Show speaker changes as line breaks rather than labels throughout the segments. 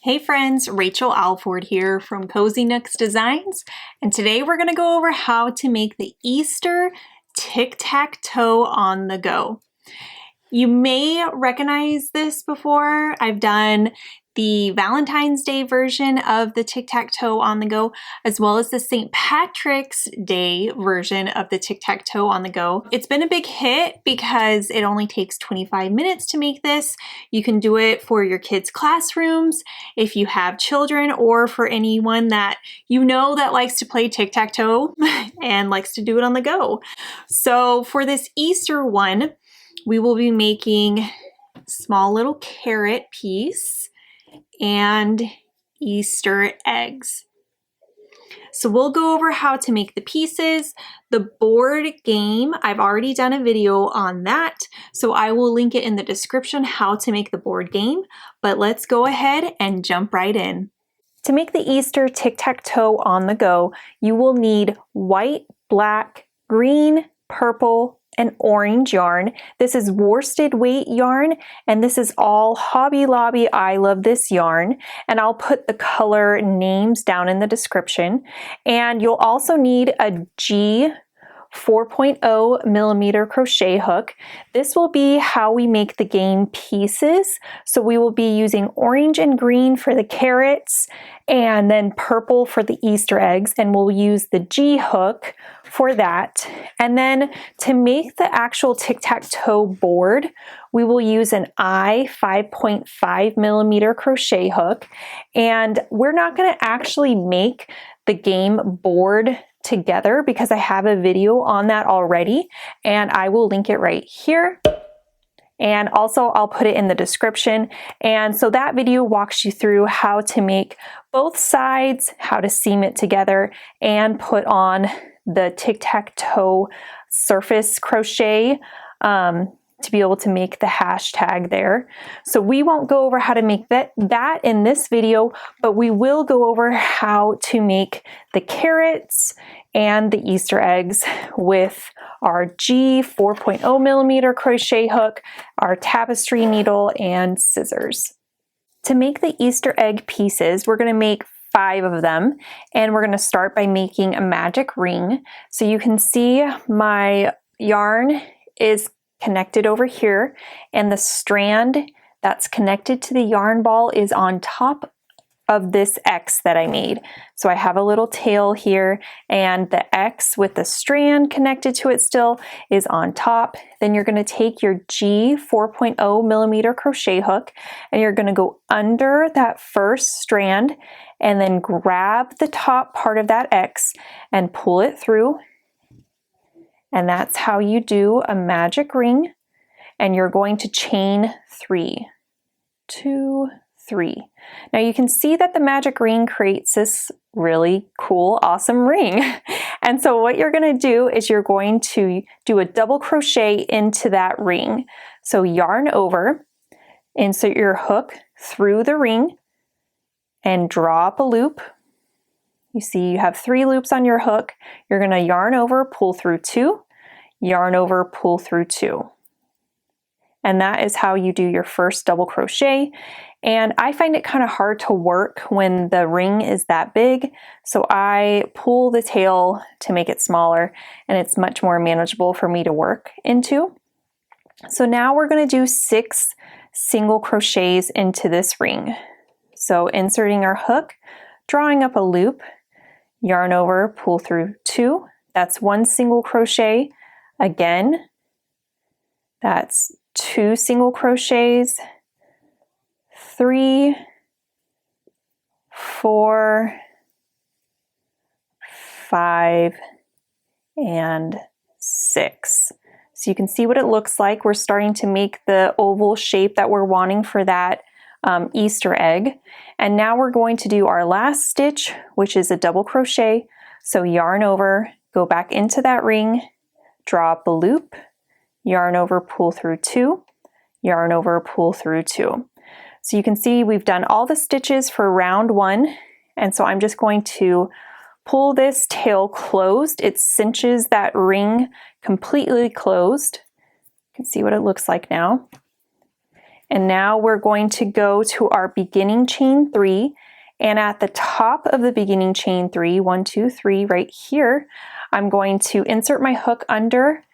Hey friends, Rachel Alford here from Cozy Nooks Designs, and today we're going to go over how to make the Easter Tic Tac Toe on the go. You may recognize this before. I've done the Valentine's Day version of the Tic Tac Toe on the go, as well as the St. Patrick's Day version of the Tic Tac Toe on the go. It's been a big hit because it only takes 25 minutes to make this. You can do it for your kids' classrooms, if you have children, or for anyone that you know that likes to play Tic Tac Toe and likes to do it on the go. So for this Easter one, we will be making a small little carrot piece and Easter eggs. So we'll go over how to make the pieces. The board game, I've already done a video on that, so I will link it in the description how to make the board game, but let's go ahead and jump right in. To make the Easter Tic Tac Toe on the go, you will need white, black, green, purple, and orange yarn. This is worsted weight yarn, and this is all Hobby Lobby I Love This yarn, and I'll put the color names down in the description. And you'll also need a G 4.0 millimeter crochet hook. This will be how we make the game pieces. So we will be using orange and green for the carrots and then purple for the Easter eggs, and we'll use the G hook for that. And then to make the actual tic-tac-toe board, we will use an I 5.5 millimeter crochet hook, and we're not going to actually make the game board together because I have a video on that already, and I will link it right here. And also I'll put it in the description. And so that video walks you through how to make both sides, how to seam it together, and put on the tic-tac-toe surface crochet to be able to make the hashtag there. So we won't go over how to make that in this video, but we will go over how to make the carrots and the Easter eggs with our G 4.0 millimeter crochet hook, our tapestry needle, and scissors. To make the Easter egg pieces, we're going to make 5 of them, and we're going to start by making a magic ring. So you can see my yarn is connected over here, and the strand that's connected to the yarn ball is on top of this X that I made. So I have a little tail here, and the X with the strand connected to it still is on top. Then you're going to take your G 4.0 millimeter crochet hook, and you're going to go under that first strand and then grab the top part of that X and pull it through. And that's how you do a magic ring. And you're going to chain 3, 2, 3. Now you can see that the magic ring creates this really cool, awesome ring. And so what you're going to do is you're going to do a double crochet into that ring. So yarn over, insert your hook through the ring, and draw up a loop. You see you have 3 loops on your hook. You're going to yarn over, pull through 2, yarn over, pull through 2. And that is how you do your first double crochet. And I find it kind of hard to work when the ring is that big, so I pull the tail to make it smaller, and it's much more manageable for me to work into. So now we're going to do 6 single crochets into this ring. So inserting our hook, drawing up a loop, yarn over, pull through 2. That's 1 single crochet. Again, that's 2 single crochets, 3, 4, 5, and 6. So you can see what it looks like. We're starting to make the oval shape that we're wanting for that Easter egg. And now we're going to do our last stitch, which is a double crochet. So yarn over, go back into that ring, draw up a loop, yarn over, pull through 2, yarn over, pull through 2. So you can see we've done all the stitches for round 1, and so I'm just going to pull this tail closed. It cinches that ring completely closed. You can see what it looks like now. And now we're going to go to our beginning chain 3, and at the top of the beginning chain 3, 1, 2, 3, right here, I'm going to insert my hook under,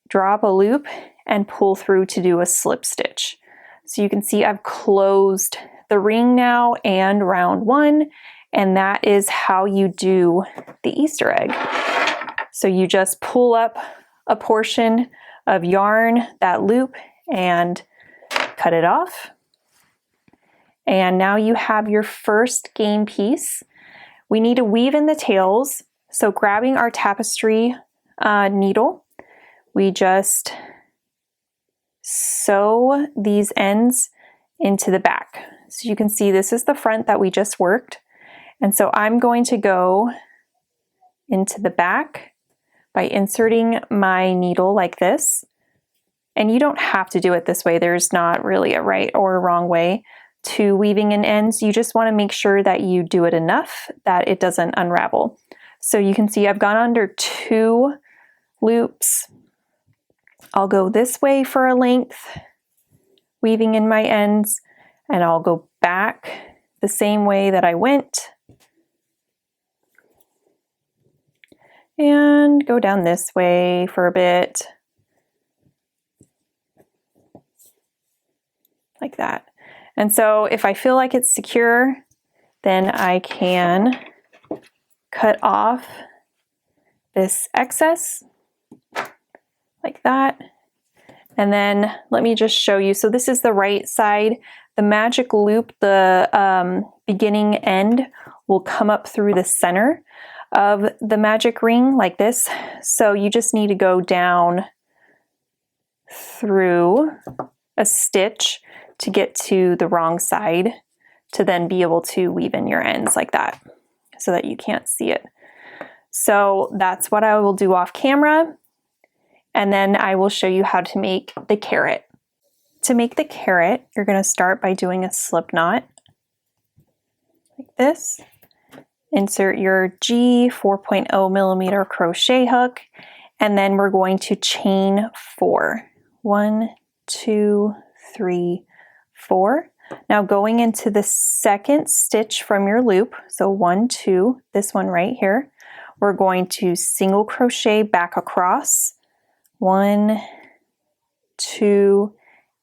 drop a loop, and pull through to do a slip stitch. So you can see I've closed the ring now and round 1, and that is how you do the Easter egg. So you just pull up a portion of yarn, that loop, and cut it off. And now you have your first game piece. We need to weave in the tails. So grabbing our tapestry needle, we just sew these ends into the back. So you can see this is the front that we just worked. And so I'm going to go into the back by inserting my needle like this. And you don't have to do it this way. There's not really a right or a wrong way to weaving in ends. You just want to make sure that you do it enough that it doesn't unravel. So you can see I've gone under 2 loops. I'll go this way for a length, weaving in my ends, and I'll go back the same way that I went and go down this way for a bit, like that. And so if I feel like it's secure, then I can cut off this excess like that. And then let me just show you. So this is the right side. The magic loop, the beginning end, will come up through the center of the magic ring like this. So you just need to go down through a stitch to get to the wrong side to then be able to weave in your ends like that so that you can't see it. So that's what I will do off camera. And then I will show you how to make the carrot. To make the carrot, you're going to start by doing a slip knot like this. Insert your G 4.0 millimeter crochet hook, and then we're going to chain 4. 1, 2, 3, 4. Now going into the second stitch from your loop, so 1, 2, this one right here, we're going to single crochet back across, 1, 2,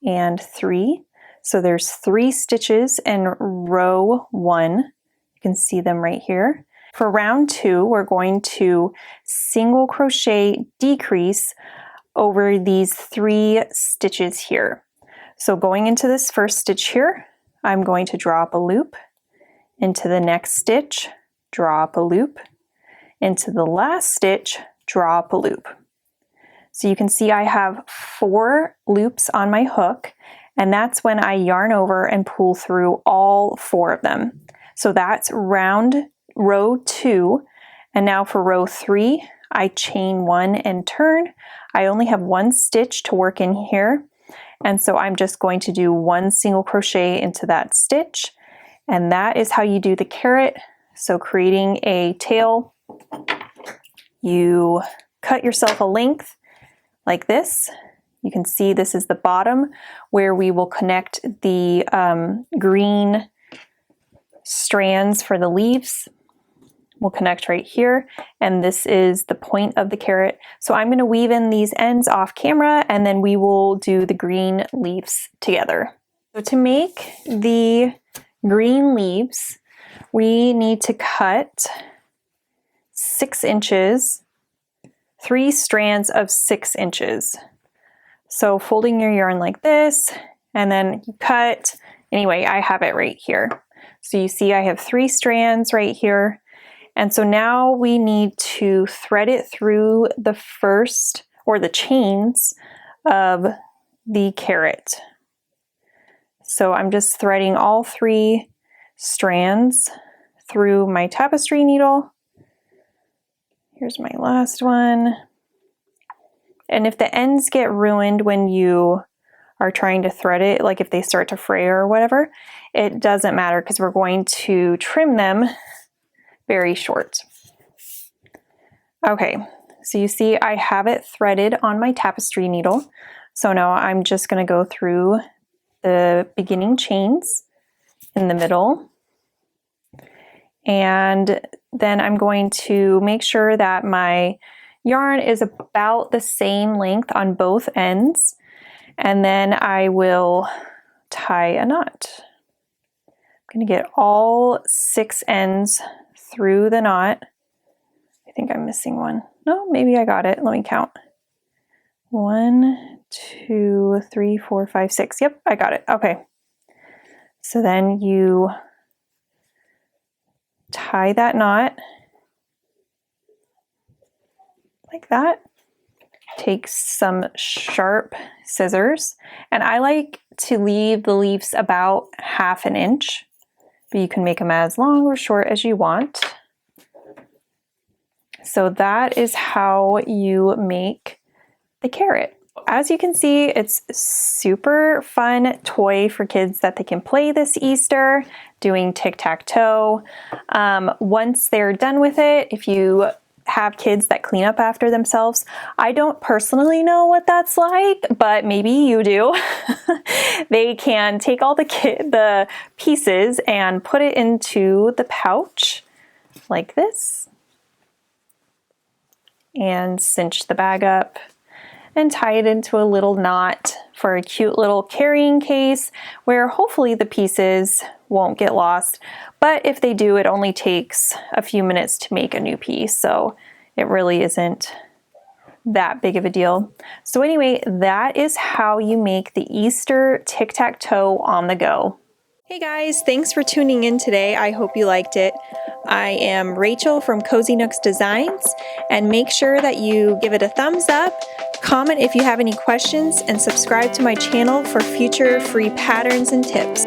and 3. So there's 3 stitches in row 1. You can see them right here. For round 2, we're going to single crochet decrease over these 3 stitches here. So going into this first stitch here, I'm going to draw up a loop. Into the next stitch, draw up a loop. Into the last stitch, draw up a loop. So you can see I have 4 loops on my hook, and that's when I yarn over and pull through all 4 of them. So that's row 2, and now for row 3, I chain 1 and turn. I only have 1 stitch to work in here, and so I'm just going to do 1 single crochet into that stitch, and that is how you do the carrot. So creating a tail, you cut yourself a length like this. You can see this is the bottom where we will connect the green strands for the leaves. We'll connect right here, and this is the point of the carrot. So I'm going to weave in these ends off camera, and then we will do the green leaves together. So to make the green leaves, we need to cut 6 inches, 3 strands of 6 inches. So folding your yarn like this, and then you cut. Anyway, I have it right here. So you see I have 3 strands right here. And so now we need to thread it through the first, or the chains of the carrot. So I'm just threading all 3 strands through my tapestry needle. Here's my last one. And if the ends get ruined when you are trying to thread it, like if they start to fray or whatever, it doesn't matter because we're going to trim them very short. Okay, so you see I have it threaded on my tapestry needle. So now I'm just going to go through the beginning chains in the middle. And then I'm going to make sure that my yarn is about the same length on both ends. And then I will tie a knot. I'm going to get all 6 ends through the knot. I think I'm missing one. No, maybe I got it. Let me count. 1, 2, 3, 4, 5, 6. Yep, I got it. Okay. So then you tie that knot like that. Take some sharp scissors, and I like to leave the leaves about 1/2 inch, but you can make them as long or short as you want. So that is how you make the carrot. As you can see, it's a super fun toy for kids that they can play this Easter, doing tic-tac-toe. Once they're done with it, if you have kids that clean up after themselves, I don't personally know what that's like, but maybe you do. They can take all the pieces and put it into the pouch like this, and cinch the bag up and tie it into a little knot for a cute little carrying case where hopefully the pieces won't get lost. But if they do, it only takes a few minutes to make a new piece, so it really isn't that big of a deal. So anyway, that is how you make the Easter tic-tac-toe on the go. Hey guys, thanks for tuning in today. I hope you liked it. I am Rachel from Cozy Nooks Designs, and make sure that you give it a thumbs up, comment if you have any questions, and subscribe to my channel for future free patterns and tips.